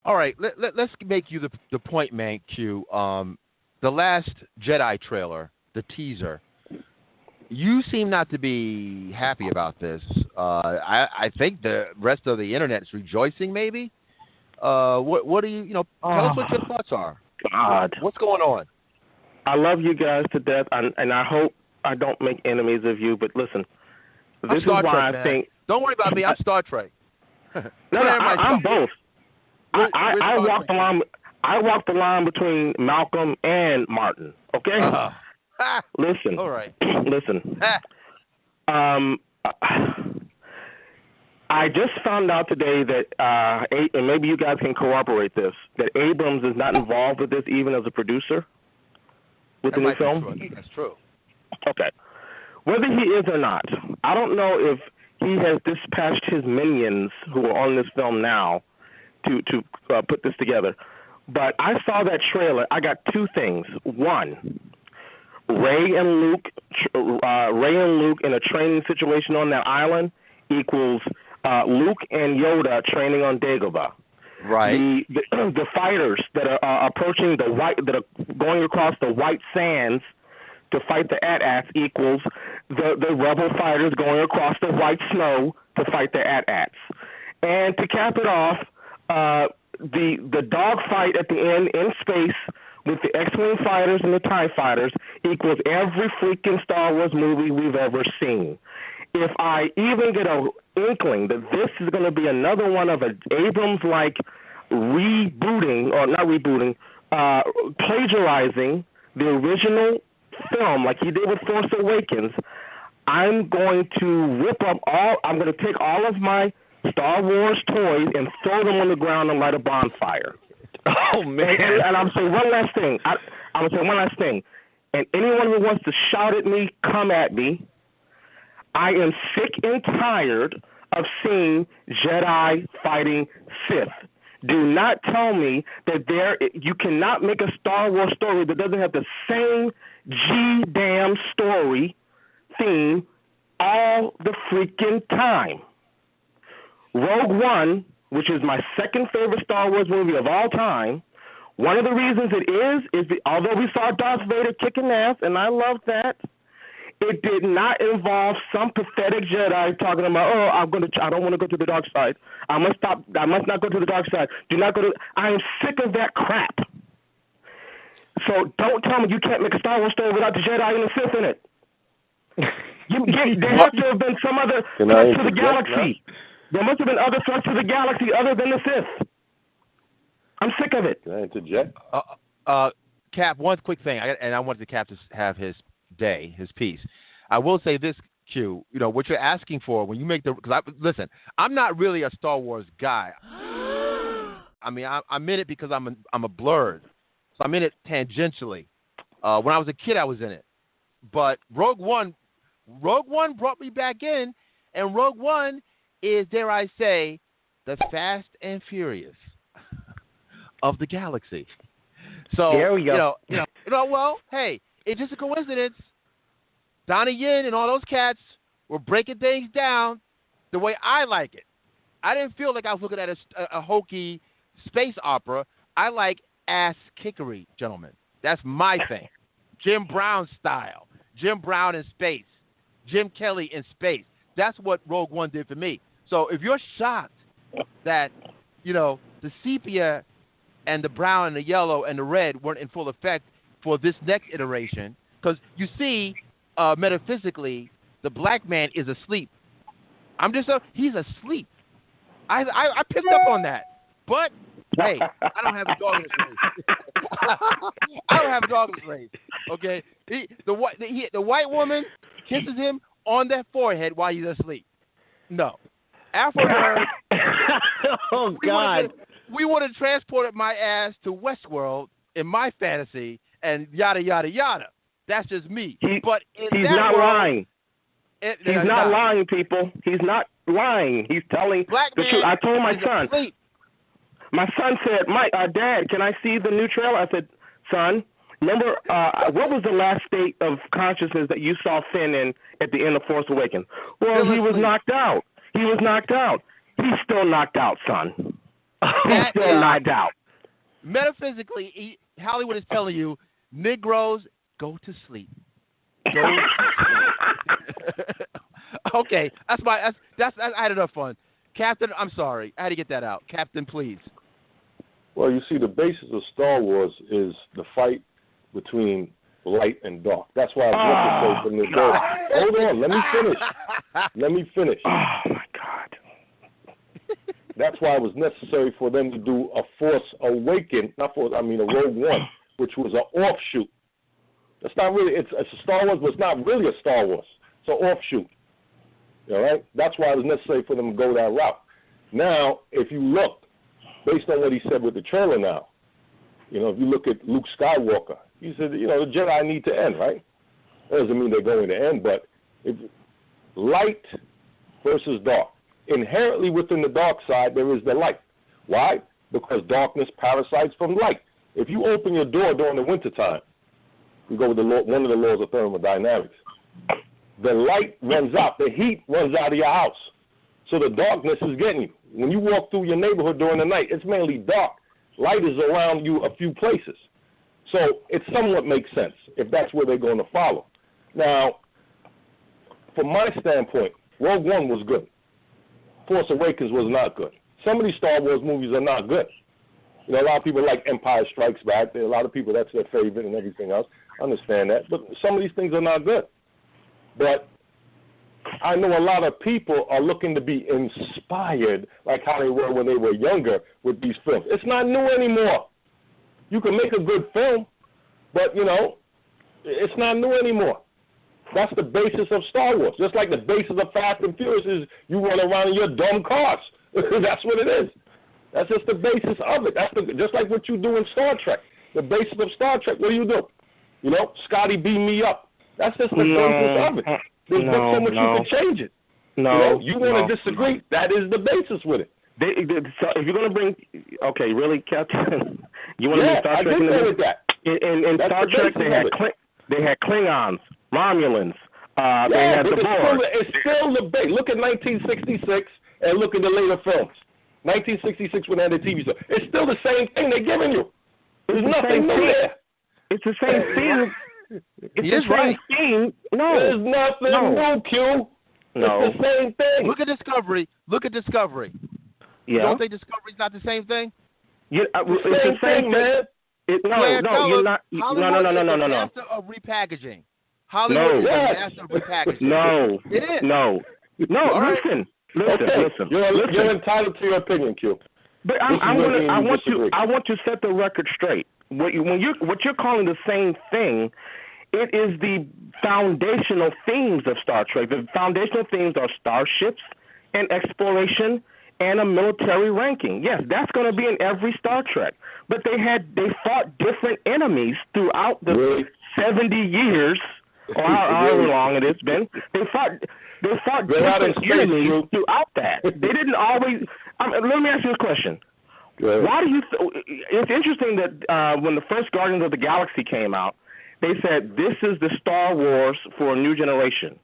All right, let's make you the point man, Q. The Last Jedi trailer, the teaser. You seem not to be happy about this. I think the rest of the internet is rejoicing. Maybe. What do you tell us what your thoughts are? God, what's going on? I love you guys to death, and I hope I don't make enemies of you. But listen, this is why I think. Don't worry about me. I'm Star Trek. No, I'm both. I walk the line. I walk the line between Malcolm and Martin. Okay. Listen. All right. Listen. I just found out today that, and maybe you guys can corroborate this, that Abrams is not involved with this even as a producer with the new film. I think that's true. Okay. Whether he is or not, I don't know if he has dispatched his minions who are on this film now to put this together. But I saw that trailer. I got two things. One, Ray and Luke in a training situation on that island equals Luke and Yoda training on Dagobah. Right. The fighters that are approaching that are going across the white sands to fight the AT-ATs equals the rebel fighters going across the white snow to fight the AT-ATs. And to cap it off, the dog fight at the end in space with the X-Wing fighters and the TIE fighters equals every freaking Star Wars movie we've ever seen. If I even get an inkling that this is going to be another one of an Abrams-like plagiarizing the original film like he did with Force Awakens, I'm going to I'm going to take all of my Star Wars toys and throw them on the ground and light a bonfire. Oh, man. And I'm saying one last thing. I'm going to say one last thing. And anyone who wants to shout at me, come at me. I am sick and tired of seeing Jedi fighting Sith. Do not tell me that you cannot make a Star Wars story that doesn't have the same G-damn story theme all the freaking time. Rogue One, which is my second favorite Star Wars movie of all time, one of the reasons it is although we saw Darth Vader kicking ass, and I love that, it did not involve some pathetic Jedi talking about, I don't want to go to the dark side. I must not go to the dark side. Do not go to. I am sick of that crap. So don't tell me you can't make a Star Wars story without the Jedi and the Sith in it. There has to have been some other threat to the galaxy. There must have been other threats to the galaxy other than the Sith. I'm sick of it. Can I interject? Cap, one quick thing, and I wanted the Cap to have his piece. I will say this, Q. What you're asking for when you make listen, I'm not really a Star Wars guy. I mean, I'm in it because I'm a blurred, so I'm in it tangentially. When I was a kid, I was in it, but Rogue One brought me back in, and Rogue One is, dare I say, the Fast and Furious of the galaxy. So there we go. Well, hey, it's just a coincidence. Donnie Yen and all those cats were breaking things down the way I like it. I didn't feel like I was looking at a hokey space opera. I like ass kickery, gentlemen. That's my thing. Jim Brown style. Jim Brown in space. Jim Kelly in space. That's what Rogue One did for me. So if you're shocked that, the sepia and the brown and the yellow and the red weren't in full effect for this next iteration, because you see, metaphysically, the black man is asleep. He's asleep. I picked up on that. But, hey, I don't have a dog in this race. I don't have a dog in this race. Okay? The white woman kisses him on that forehead while he's asleep. No. Afronerd. Oh, God. We would have transported my ass to Westworld in my fantasy and yada, yada, yada. That's just me. He's not lying. He's not lying, people. He's not lying. He's telling the truth. I told my son. Asleep. My son said, Dad, can I see the new trailer? I said, son, remember, what was the last state of consciousness that you saw Finn in at the end of Force Awakens? Well, he was knocked out. He's still knocked out, son. Still not doubt. Metaphysically, Hollywood is telling you, Negroes, go to sleep. Go to sleep. Okay, I had enough fun. Captain, I'm sorry. I had to get that out. Captain, please. Well, you see, the basis of Star Wars is the fight between light and dark. That's why I was necessary for them to go. Hold on, let me finish. Oh, my God. That's why it was necessary for them to do a Force Awaken, a Rogue One, which was an offshoot. It's not really, it's a Star Wars, but it's not really a Star Wars. It's an offshoot. All right? That's why it was necessary for them to go that route. Now, if you look, based on what he said with the trailer now, if you look at Luke Skywalker, he said, the Jedi need to end, right? That doesn't mean they're going to end, but if light versus dark. Inherently within the dark side, there is the light. Why? Because darkness parasites from light. If you open your door during the wintertime, we go with one of the laws of thermodynamics, the light runs out, the heat runs out of your house. So the darkness is getting you. When you walk through your neighborhood during the night, it's mainly dark. Light is around you a few places. So it somewhat makes sense if that's where they're going to follow. Now, from my standpoint, Rogue One was good. Force Awakens was not good. Some of these Star Wars movies are not good. A lot of people like Empire Strikes Back. There are a lot of people, that's their favorite and everything else. I understand that. But some of these things are not good. But I know a lot of people are looking to be inspired like how they were when they were younger with these films. It's not new anymore. You can make a good film, but, it's not new anymore. That's the basis of Star Wars. Just like the basis of Fast and Furious is you run around in your dumb cars. That's what it is. That's just the basis of it. Just like what you do in Star Trek. The basis of Star Trek, what do? Scotty beam me up. That's just the basis of it. There's not so much you can change it. No. You want to disagree, that is the basis with it. So if you're going to bring, okay, really, Captain? You want to bring Star Trek? I did say with that. In Star Trek, they had Klingons, Romulans. They had the Borg. It's still the base. Look at 1966 and look at the later films. 1966 when they had the TV show. It's still the same thing they're giving you. There's nothing new there. It's the same thing. It's the same thing. No. There's nothing new, Q. No. It's the same thing. Look at Discovery. Yeah. You don't think Discovery's not the same thing? It's the same thing, man. You're not. Hollywood is the master of repackaging. Hollywood is the master of repackaging. No. It is. No. Right. Listen. You're entitled to your opinion, Q. But I want to set the record straight. What you're calling the same thing, it is the foundational themes of Star Trek. The foundational themes are starships and exploration and a military ranking. Yes, that's going to be in every Star Trek. But they fought different enemies throughout the 70 years, or however long it has been. They fought different enemies throughout that. They didn't always. Let me ask you a question. Why do you? It's interesting that when the first Guardians of the Galaxy came out, they said this is the Star Wars for a new generation.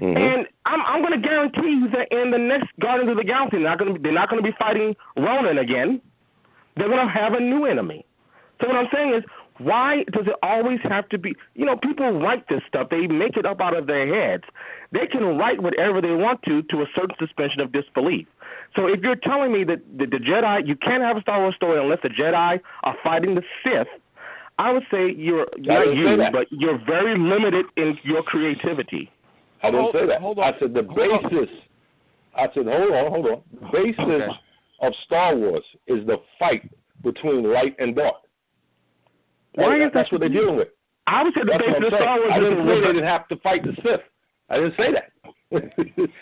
Mm-hmm. And I'm going to guarantee you that in the next Guardians of the Galaxy, they're not going to be fighting Ronan again. They're going to have a new enemy. So what I'm saying is, why does it always have to be? People write this stuff. They make it up out of their heads. They can write whatever they want to a certain suspension of disbelief. So if you're telling me that the Jedi, you can't have a Star Wars story unless the Jedi are fighting the Sith, I would say but you're very limited in your creativity. I didn't say that. I said the basis. I said, hold on. The basis of Star Wars is the fight between light and dark. That's what they're dealing with. I would say the basis of Star Wars. I didn't say they didn't have to fight the Sith. I didn't say that.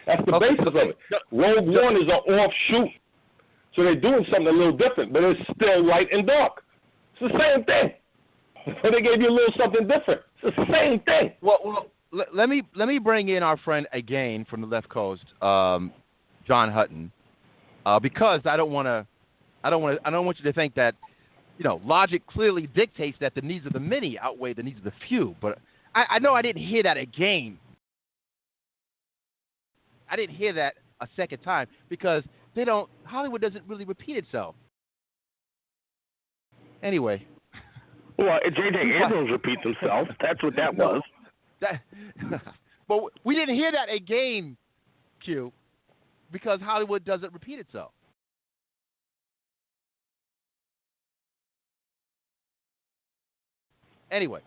That's the basis of it. Rogue One is an offshoot. So they're doing something a little different, but it's still light and dark. It's the same thing. But they gave you a little something different. It's the same thing. Well, let me bring in our friend again from the left coast, John Hutton, because I don't want you to think that logic clearly dictates that the needs of the many outweigh the needs of the few. But I know I didn't hear that again. I didn't hear that a second time because they don't Hollywood doesn't really repeat itself. Anyway. Well, J.J. Abrams repeats himself. That's what that was. But we didn't hear that again, Q, because Hollywood doesn't repeat itself. Anyway.